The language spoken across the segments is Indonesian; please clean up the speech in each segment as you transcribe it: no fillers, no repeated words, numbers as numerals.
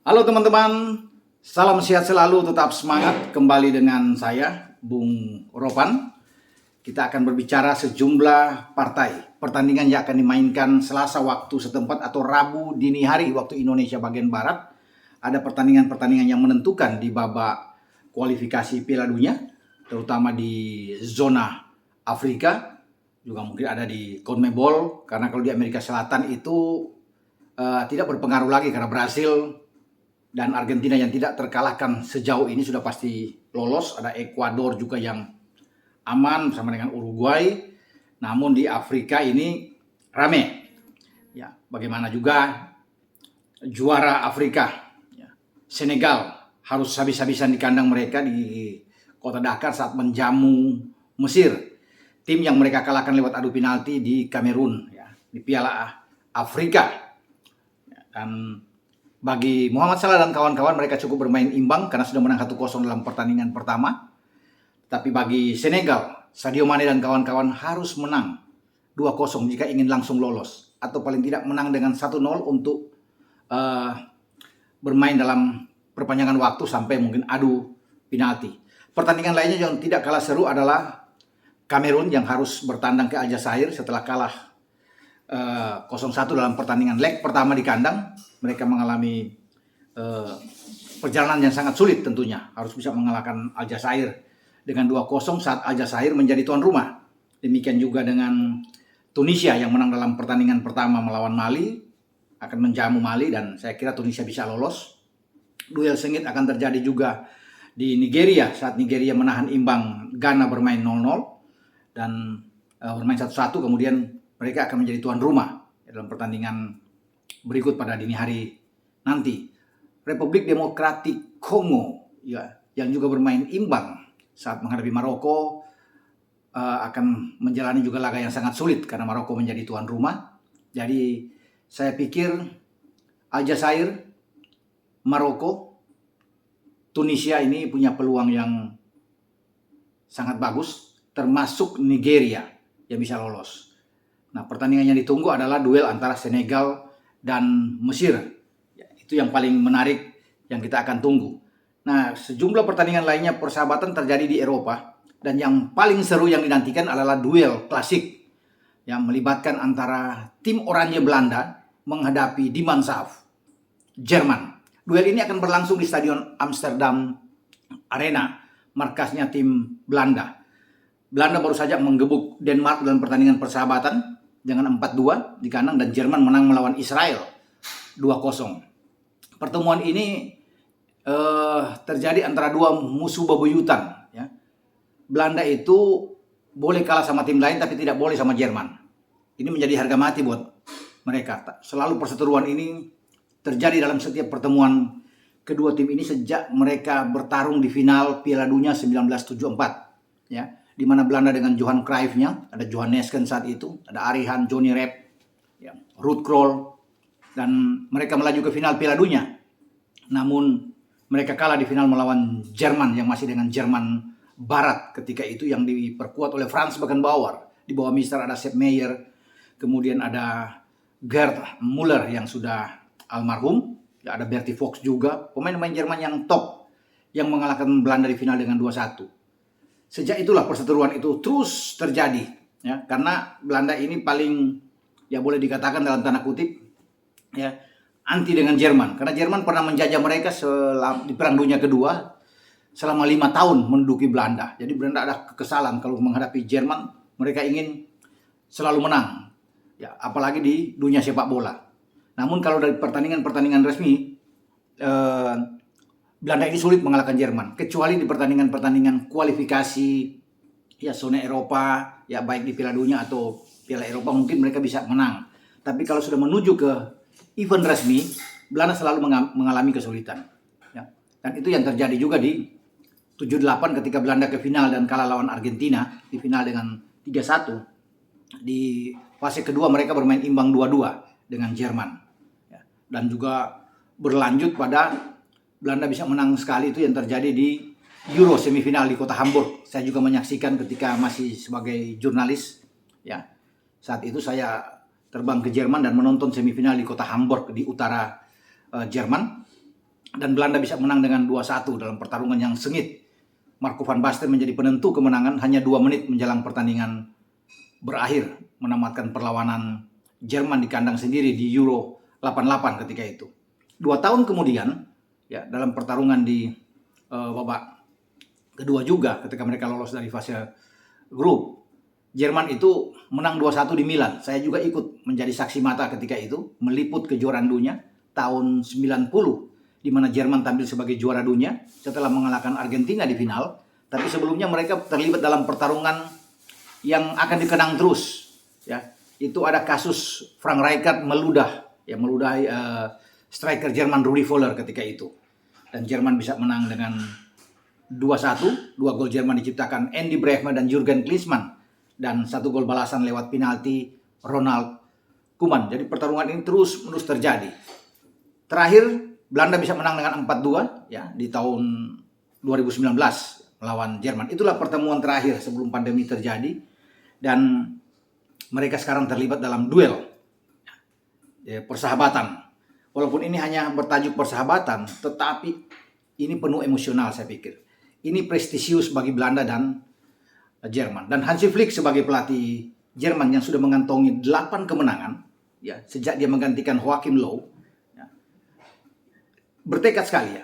Halo teman-teman, salam sehat selalu, tetap semangat. Kembali dengan saya, Bung Ropan. Kita akan berbicara sejumlah partai. Pertandingan yang akan dimainkan Selasa waktu setempat atau Rabu dini hari waktu Indonesia bagian Barat. Ada pertandingan-pertandingan yang menentukan di babak kualifikasi Piala Dunia, terutama di zona Afrika. Juga mungkin ada di CONMEBOL, karena kalau di Amerika Selatan itu tidak berpengaruh lagi karena Brasil dan Argentina yang tidak terkalahkan sejauh ini sudah pasti lolos. Ada Ekuador juga yang aman bersama dengan Uruguay. Namun di Afrika ini rame. Ya, bagaimana juga juara Afrika, ya, Senegal harus habis-habisan di kandang mereka di kota Dakar saat menjamu Mesir. Tim yang mereka kalahkan lewat adu penalti di Kamerun, ya, di Piala Afrika. Dan bagi Muhammad Salah dan kawan-kawan, mereka cukup bermain imbang karena sudah menang 1-0 dalam pertandingan pertama. Tapi bagi Senegal, Sadio Mane dan kawan-kawan harus menang 2-0 jika ingin langsung lolos. Atau paling tidak menang dengan 1-0 untuk bermain dalam perpanjangan waktu sampai mungkin adu penalti. Pertandingan lainnya yang tidak kalah seru adalah Kamerun yang harus bertandang ke Aljazair setelah kalah 0-1 dalam pertandingan leg pertama di kandang. Mereka mengalami perjalanan yang sangat sulit tentunya. Harus bisa mengalahkan Aljazair dengan 2-0 saat Aljazair menjadi tuan rumah. Demikian juga dengan Tunisia yang menang dalam pertandingan pertama melawan Mali, akan menjamu Mali dan saya kira Tunisia bisa lolos. Duel sengit akan terjadi juga di Nigeria saat Nigeria menahan imbang Ghana bermain 0-0 dan bermain 1-1, kemudian mereka akan menjadi tuan rumah dalam pertandingan berikut pada dini hari nanti. Republik Demokratik Kongo, ya, yang juga bermain imbang saat menghadapi Maroko, akan menjalani juga laga yang sangat sulit karena Maroko menjadi tuan rumah. Jadi saya pikir Aljazair, Maroko, Tunisia ini punya peluang yang sangat bagus, termasuk Nigeria yang bisa lolos. Nah, pertandingan yang ditunggu adalah duel antara Senegal dan Mesir. Ya, itu yang paling menarik yang kita akan tunggu. Nah, sejumlah pertandingan lainnya persahabatan terjadi di Eropa. Dan yang paling seru yang dinantikan adalah duel klasik yang melibatkan antara tim oranye Belanda menghadapi Die Mannschaft Jerman. Duel ini akan berlangsung di Stadion Amsterdam Arena, markasnya tim Belanda. Belanda baru saja menggebuk Denmark dalam pertandingan persahabatan dengan 4-2 di kandang dan Jerman menang melawan Israel 2-0. Pertemuan ini terjadi antara dua musuh bebuyutan, ya. Belanda itu boleh kalah sama tim lain tapi tidak boleh sama Jerman. Ini menjadi harga mati buat mereka. Selalu perseteruan ini terjadi dalam setiap pertemuan kedua tim ini sejak mereka bertarung di final Piala Dunia 1974, ya, di mana Belanda dengan Johan Cruyff-nya, ada Johan Neeskens saat itu, ada Arihan, Johnny Rep, ya, Ruud Krol, dan mereka melaju ke final Piala Dunia. Namun mereka kalah di final melawan Jerman yang masih dengan Jerman Barat ketika itu yang diperkuat oleh Franz Beckenbauer. Di bawah Mister ada Sepp Maier, kemudian ada Gerd Müller yang sudah almarhum, ya, ada Bertie Vogts juga, pemain-pemain Jerman yang top yang mengalahkan Belanda di final dengan 2-1. Sejak itulah perseteruan itu terus terjadi, ya, karena Belanda ini paling, ya, boleh dikatakan dalam tanda kutip, ya, anti dengan Jerman, karena Jerman pernah menjajah mereka di Perang Dunia Kedua selama 5 tahun menduduki Belanda. Jadi Belanda ada kekesalan kalau menghadapi Jerman, mereka ingin selalu menang, ya, apalagi di dunia sepak bola. Namun kalau dari pertandingan-pertandingan resmi, Belanda ini sulit mengalahkan Jerman, kecuali di pertandingan-pertandingan kualifikasi, ya, zona Eropa, ya, baik di Piala Dunia atau Piala Eropa mungkin mereka bisa menang. Tapi kalau sudah menuju ke event resmi, Belanda selalu mengalami kesulitan, ya. Dan itu yang terjadi juga di 78 ketika Belanda ke final dan kalah lawan Argentina di final dengan 3-1. Di fase kedua mereka bermain imbang 2-2 dengan Jerman, ya. Dan juga berlanjut pada Belanda bisa menang sekali, itu yang terjadi di Euro semifinal di kota Hamburg. Saya juga menyaksikan ketika masih sebagai jurnalis, ya. Saat itu saya terbang ke Jerman dan menonton semifinal di kota Hamburg di utara Jerman. dan Belanda bisa menang dengan 2-1 dalam pertarungan yang sengit. Marco van Basten menjadi penentu kemenangan hanya 2 menit menjelang pertandingan berakhir, menamatkan perlawanan Jerman di kandang sendiri di Euro 88 ketika itu. 2 tahun kemudian, ya, dalam pertarungan di babak kedua juga ketika mereka lolos dari fase grup, Jerman itu menang 2-1 di Milan. Saya juga ikut menjadi saksi mata ketika itu, meliput kejuaraan dunia tahun 90, di mana Jerman tampil sebagai juara dunia setelah mengalahkan Argentina di final. Tapi sebelumnya mereka terlibat dalam pertarungan yang akan dikenang terus. Ya, itu ada kasus Frank Rijkaard meludahi striker Jerman Rudi Völler ketika itu. Dan Jerman bisa menang dengan 2-1. 2 gol Jerman diciptakan Andy Brehme dan Jurgen Klinsmann, dan 1 gol balasan lewat penalti Ronald Koeman. Jadi pertarungan ini terus-menerus terjadi. Terakhir Belanda bisa menang dengan 4-2 ya di tahun 2019 melawan Jerman. Itulah pertemuan terakhir sebelum pandemi terjadi, dan mereka sekarang terlibat dalam duel ya, persahabatan. Walaupun ini hanya bertajuk persahabatan, tetapi ini penuh emosional saya pikir. Ini prestisius bagi Belanda dan Jerman. Dan Hansi Flick sebagai pelatih Jerman yang sudah mengantongi 8 kemenangan ya sejak dia menggantikan Joachim Löw, ya, bertekad sekali ya,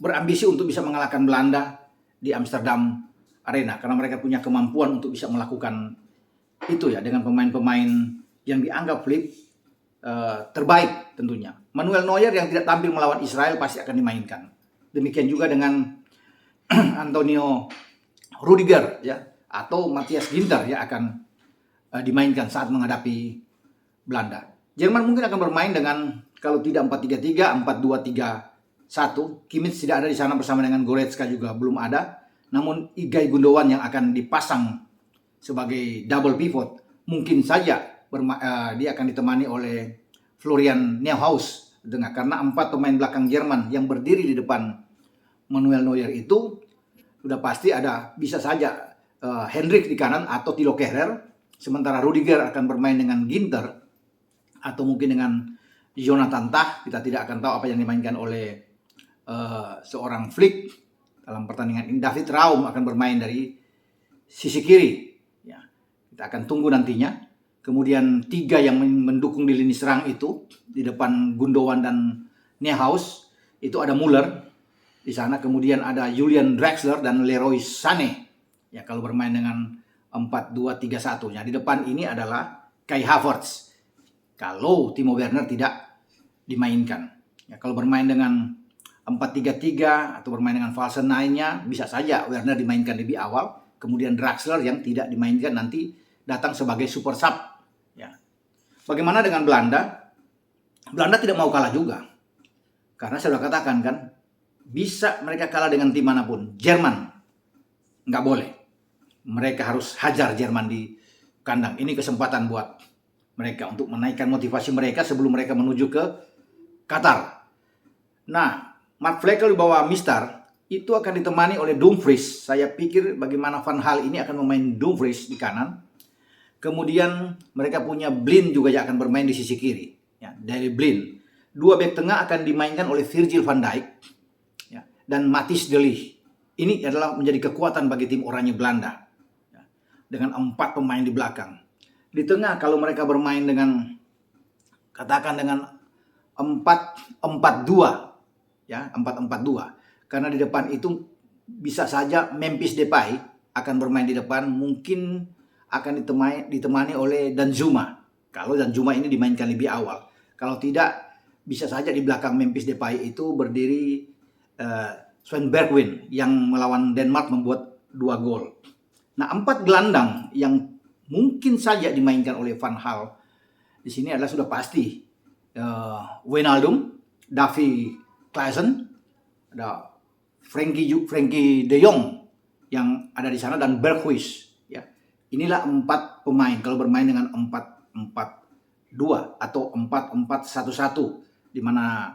berambisi untuk bisa mengalahkan Belanda di Amsterdam Arena, karena mereka punya kemampuan untuk bisa melakukan itu ya dengan pemain-pemain yang dianggap Flick terbaik tentunya. Manuel Neuer yang tidak tampil melawan Israel pasti akan dimainkan. Demikian juga dengan Antonio Rudiger ya, atau Matthias Ginter ya akan dimainkan saat menghadapi Belanda. Jerman mungkin akan bermain dengan, kalau tidak 4-3-3, 4-2-3-1. Kimmich tidak ada di sana bersama dengan Goretzka juga belum ada. Namun Ilkay Gundogan yang akan dipasang sebagai double pivot, mungkin saja dia akan ditemani oleh Florian Neuhaus di tengah, karena 4 pemain belakang Jerman yang berdiri di depan Manuel Neuer itu sudah pasti ada, bisa saja Hendrik di kanan atau Thilo Kehrer, sementara Rudiger akan bermain dengan Ginter atau mungkin dengan Jonathan Tah. Kita tidak akan tahu apa yang dimainkan oleh seorang Flick dalam pertandingan ini. David Raum akan bermain dari sisi kiri ya, kita akan tunggu nantinya. Kemudian 3 yang mendukung di lini serang itu di depan Gundogan dan Neuhaus itu ada Müller di sana, kemudian ada Julian Draxler dan Leroy Sané. Ya, kalau bermain dengan 4-2-3-1 nya di depan ini adalah Kai Havertz. Kalau Timo Werner tidak dimainkan. Ya, kalau bermain dengan 4-3-3 atau bermain dengan false nine-nya, bisa saja Werner dimainkan lebih awal, kemudian Draxler yang tidak dimainkan nanti datang sebagai super sub. Ya. Bagaimana dengan Belanda? Belanda tidak mau kalah juga. Karena saya sudah katakan kan, bisa mereka kalah dengan tim manapun. Jerman nggak boleh. Mereka harus hajar Jerman di kandang. Ini kesempatan buat mereka untuk menaikkan motivasi mereka sebelum mereka menuju ke Qatar. Nah, Mark Flekel di bawah Mister itu akan ditemani oleh Dumfries. Saya pikir bagaimana Van Gaal ini akan memain Dumfries di kanan. Kemudian mereka punya Blind juga yang akan bermain di sisi kiri. Ya, dari Blind. 2 bek tengah akan dimainkan oleh Virgil van Dijk dan Matthijs de Ligt. Ini adalah menjadi kekuatan bagi tim oranye Belanda. Dengan 4 pemain di belakang. Di tengah kalau mereka bermain dengan, katakan dengan 4-4-2. Ya, 4-4-2. Karena di depan itu bisa saja Memphis Depay akan bermain di depan. Mungkin akan ditemani oleh Danjuma. Kalau Danjuma ini dimainkan lebih awal. Kalau tidak, bisa saja di belakang Memphis Depay itu berdiri Sven Bergwijn yang melawan Denmark membuat 2 gol. Nah, 4 gelandang yang mungkin saja dimainkan oleh Van Gaal di sini adalah sudah pasti Wijnaldum, Davy Klaassen, ada Frenkie de Jong yang ada di sana, dan Berghuis. Ya, inilah 4 pemain kalau bermain dengan 4-4-2 atau 4-4-1-1, di mana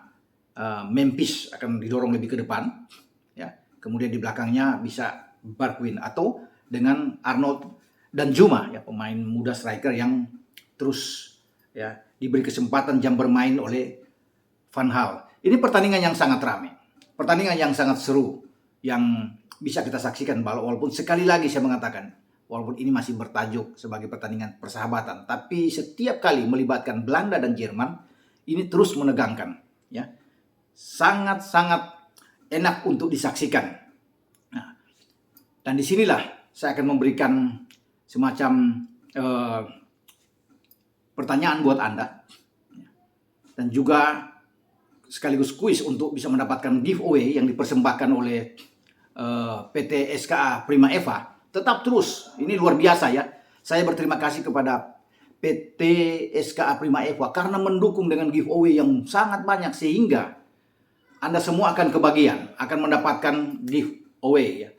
Memphis akan didorong lebih ke depan, ya. Kemudian di belakangnya bisa Bergwijn atau dengan Arnold Danjuma, ya, pemain muda striker yang terus ya diberi kesempatan jam bermain oleh Van Gaal. Ini pertandingan yang sangat ramai. pertandingan yang sangat seru yang bisa kita saksikan, walaupun sekali lagi saya mengatakan, walaupun ini masih bertajuk sebagai pertandingan persahabatan, tapi setiap kali melibatkan Belanda dan Jerman, ini terus menegangkan, ya. Sangat-sangat enak untuk disaksikan. Nah, dan disinilah saya akan memberikan semacam pertanyaan buat Anda, dan juga sekaligus kuis untuk bisa mendapatkan giveaway yang dipersembahkan oleh PT SKA Prima Eva. Tetap terus, ini luar biasa ya. Saya berterima kasih kepada PT SKA Prima Eva karena mendukung dengan giveaway yang sangat banyak, sehingga Anda semua akan kebagian, akan mendapatkan giveaway ya.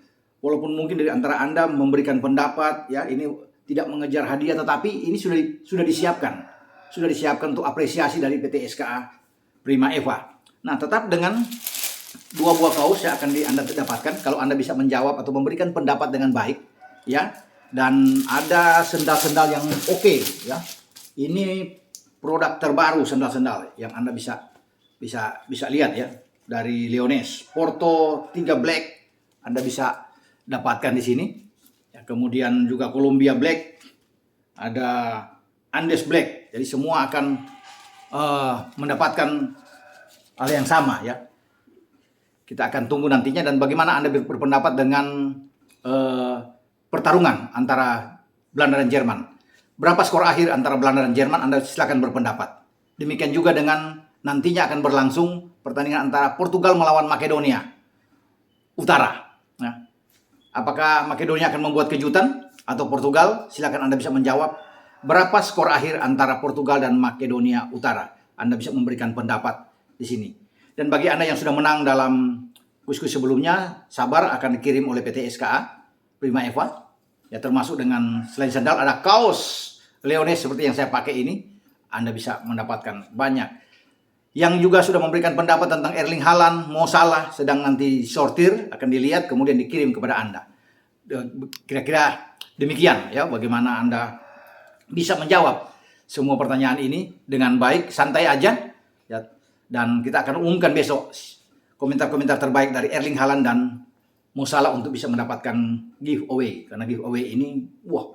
Walaupun mungkin dari antara Anda memberikan pendapat ya, ini tidak mengejar hadiah, tetapi ini sudah disiapkan. Sudah disiapkan untuk apresiasi dari PT SKA Prima Eva. Nah, tetap dengan 2 buah kaos yang akan Anda dapatkan kalau Anda bisa menjawab atau memberikan pendapat dengan baik, ya. Dan ada sendal-sendal yang oke, ya. Ini produk terbaru sendal-sendal yang Anda bisa lihat ya, dari Leones Porto 3 Black Anda bisa dapatkan di sini. Ya, kemudian juga Columbia Black, ada Andes Black. Jadi semua akan mendapatkan hal yang sama ya. Kita akan tunggu nantinya, dan bagaimana Anda berpendapat dengan pertarungan antara Belanda dan Jerman. Berapa skor akhir antara Belanda dan Jerman, Anda silakan berpendapat. Demikian juga dengan nantinya akan berlangsung pertandingan antara Portugal melawan Makedonia Utara. Nah, apakah Makedonia akan membuat kejutan atau Portugal? Silakan Anda bisa menjawab. Berapa skor akhir antara Portugal dan Makedonia Utara? Anda bisa memberikan pendapat di sini. Dan bagi Anda yang sudah menang dalam kuis-kuis sebelumnya, sabar, akan dikirim oleh PT SKA Prima Eva. Ya, termasuk dengan selain sandal ada kaos Leones seperti yang saya pakai ini. Anda bisa mendapatkan banyak. Yang juga sudah memberikan pendapat tentang Erling Haaland, Mo Salah sedang nanti sortir, akan dilihat kemudian dikirim kepada Anda. Kira-kira demikian ya, bagaimana Anda bisa menjawab semua pertanyaan ini dengan baik, santai aja ya. Dan kita akan umumkan besok komentar-komentar terbaik dari Erling Haaland dan Mo Salah untuk bisa mendapatkan giveaway. Karena giveaway ini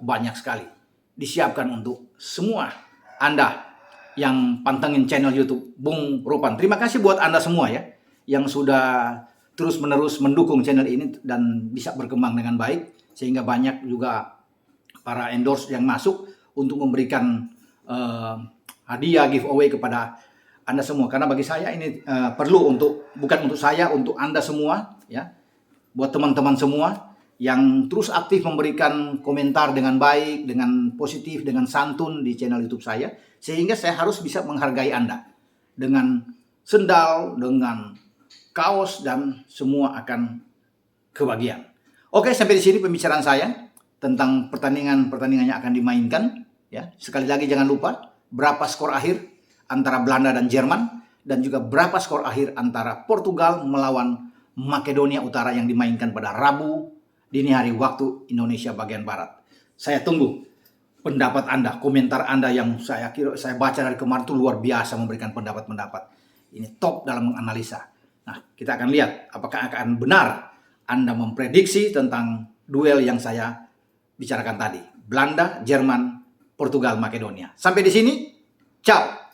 banyak sekali disiapkan untuk semua Anda yang pantengin channel YouTube Bung Rupan. Terima kasih buat Anda semua ya yang sudah terus-menerus mendukung channel ini dan bisa berkembang dengan baik, sehingga banyak juga para endorse yang masuk untuk memberikan hadiah giveaway kepada Anda semua. Karena bagi saya ini perlu bukan untuk saya, untuk Anda semua ya. Buat teman-teman semua yang terus aktif memberikan komentar dengan baik, dengan positif, dengan santun di channel YouTube saya, sehingga saya harus bisa menghargai Anda dengan sendal, dengan kaos, dan semua akan kebagian. Oke, sampai di sini pembicaraan saya tentang pertandingan yang akan dimainkan ya. Sekali lagi jangan lupa berapa skor akhir antara Belanda dan Jerman, dan juga berapa skor akhir antara Portugal melawan Makedonia Utara yang dimainkan pada Rabu dini hari waktu Indonesia bagian Barat. Saya tunggu pendapat Anda, komentar Anda yang saya baca dari kemarin itu luar biasa, memberikan pendapat-pendapat. Ini top dalam menganalisa. Nah, kita akan lihat apakah akan benar Anda memprediksi tentang duel yang saya bicarakan tadi. Belanda, Jerman, Portugal, Makedonia. Sampai di sini, ciao.